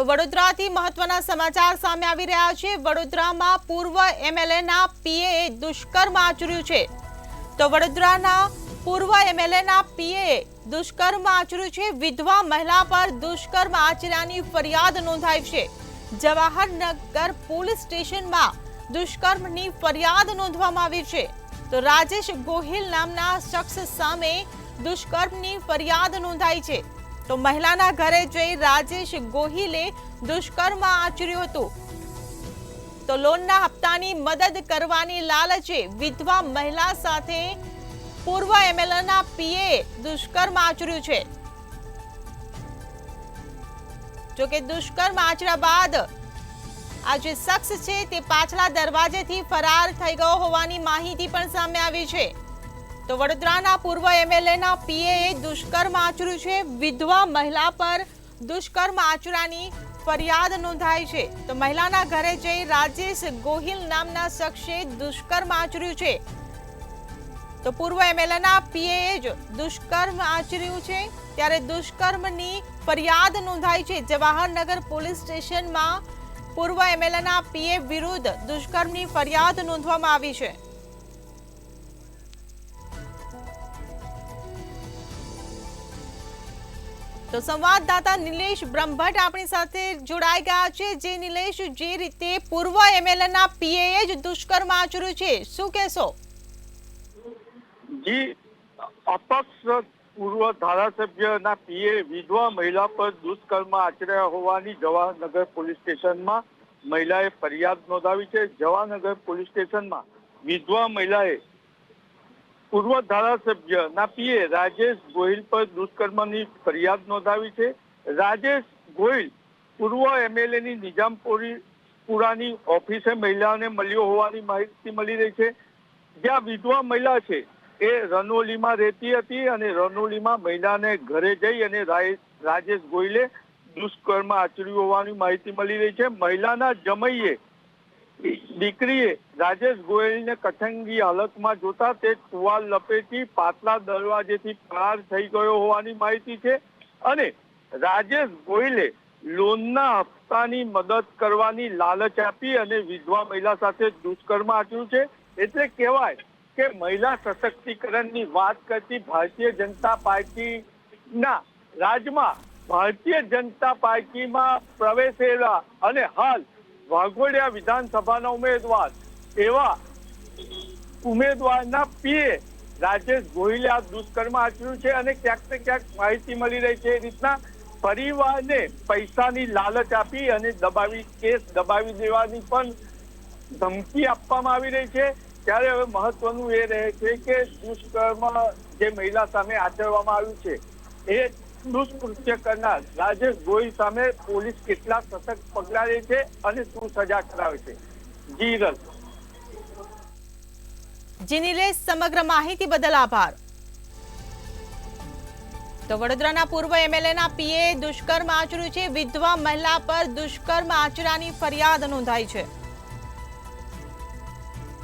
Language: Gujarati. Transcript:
તો વડોદરાથી મહત્વના સમાચાર સામે આવી રહ્યા છે। વડોદરામાં પૂર્વ એમએલએના પીએ દુષ્કર્મ આચર્યું છે। તો વડોદરાના પૂર્વ એમએલએના પીએ દુષ્કર્મ આચર્યું છે। વિધવા મહિલા પર દુષ્કર્મ આચર્યાની ફરિયાદ નોંધાઈ છે। જવાહરનગર પોલીસ સ્ટેશનમાં દુષ્કર્મની ફરિયાદ નોંધવામાં આવી છે। તો રાજેશ ગોહિલ નામના શખ્સ સામે દુષ્કર્મની ફરિયાદ નોંધાઈ છે। તો મહિલાના ઘરે જઈ રાજેશ ગોહિલે દુષ્કર્મ આચર્યું હતું। તો લોનના હપ્તાની મદદ કરવાની લાલચે વિધવા મહિલા સાથે પૂર્વ એમએલએના પીએ દુષ્કર્મ આચર્યું છે। જો કે દુષ્કર્મ આચર્યા બાદ આ જે શખ્સ છે તે પાછલા દરવાજેથી ફરાર થઈ ગયો હોવાની માહિતી પણ સામે આવી છે। તો વડોદરાના પૂર્વ એમએલએના પીએ દુષ્કર્મ આચર્યું છે। વિધવા મહિલા પર દુષ્કર્મ આચર્યાની ફરિયાદ નોંધાઈ છે। તો મહિલાના ઘરે જઈ રાજેશ ગોહિલ નામના શખ્સે દુષ્કર્મ આચર્યું છે। તો પૂર્વ એમએલએના પીએ જ દુષ્કર્મ આચર્યું છે ત્યારે દુષ્કર્મની ફરિયાદ નોંધાઈ છે। જવાહરનગર પોલીસ સ્ટેશનમાં પૂર્વ એમએલએના પીએ વિરુદ્ધ દુષ્કર્મની ફરિયાદ નોંધવામાં આવી છે। તો સંવાદદાતા નિલેશ બ્રહ્મભટ્ટ આપણી સાથે જોડાઈ ગયા છે। જે નિલેશ, જે રીતે પૂર્વ એમએલએના પીએ જ દુષ્કર્મ આચર્યું છે, શું કહેશો? જી, અપક્ષ પૂર્વ ધારાસભ્યના પીએ વિધવા મહિલા પર દુષ્કર્મ આચર્યા હોવાની જવાહરનગર પોલીસ સ્ટેશનમાં મહિલાએ ફરિયાદ નોંધાવી છે। જવાહરનગર પોલીસ સ્ટેશનમાં વિધવા મહિલાએ પૂર્વ ધારાસભ્યના પીએ રાજેશ ગોહિલ પર દુષ્કર્મની ફરિયાદ નોંધાવી છે। રાજેશ ગોહિલ પૂર્વ એમએલએની નિજામપુરાની ઓફિસે મહિલાને મળ્યો હોવાની માહિતી મળી રહી છે। જ્યાં વિધવા મહિલા છે એ રનોલીમાં રહેતી હતી અને રનોલીમાં મહિલાને ઘરે જઈ અને રાજેશ ગોહિલે દુષ્કર્મ આચર્યું હોવાની માહિતી મળી રહી છે। મહિલાના જમૈયે દીકરીએ રાજેશ ગોહિલને કથંગી હાલતમાં જોતા તે ટુવાલ લપેટી પાછલા દરવાજેથી ફરાર થઈ ગયો હોવાની માહિતી છે અને રાજેશ ગોહિલે લોનના હપ્તાની મદદ કરવાની લાલચ આપી અને વિધવા મહિલા સાથે દુષ્કર્મ આચર્યું છે। એટલે કહેવાય કે મહિલા સશક્તિકરણની વાત કરતી ભારતીય જનતા પાર્ટીના રાજમાં ભારતીય જનતા પાર્ટીમાં પ્રવેશેલા અને હાલ વાઘોડિયા વિધાનસભાના ઉમેદવારના પીએ રાજેશ ગોહિલે આ દુષ્કર્મ આચર્યું છે અને ક્યાંક ને ક્યાંક માહિતી મળી રહી છે એ રીતના પરિવારને પૈસાની લાલચ આપી અને કેસ દબાવી દેવાની પણ ધમકી આપવામાં આવી રહી છે। ત્યારે હવે મહત્વનું એ રહે છે કે દુષ્કર્મ જે મહિલા સામે આચરવામાં આવ્યું છે એ દુષ્કૃત્ય કરનાર રાજેશ ગોહિલ સામે પોલીસ કેટલા સખત પગલાં લે છે અને શું સજા કરાવે છે। જી રલ જી નિલેશ, સમગ્ર માહિતી બદલ આભાર। તો વડોદરાના પૂર્વ એમએલએના પીએ દુષ્કર્મ આચર્યું છે। વિધવા મહિલા પર દુષ્કર્મ આચર્યાની ફરિયાદ નોંધાઈ છે।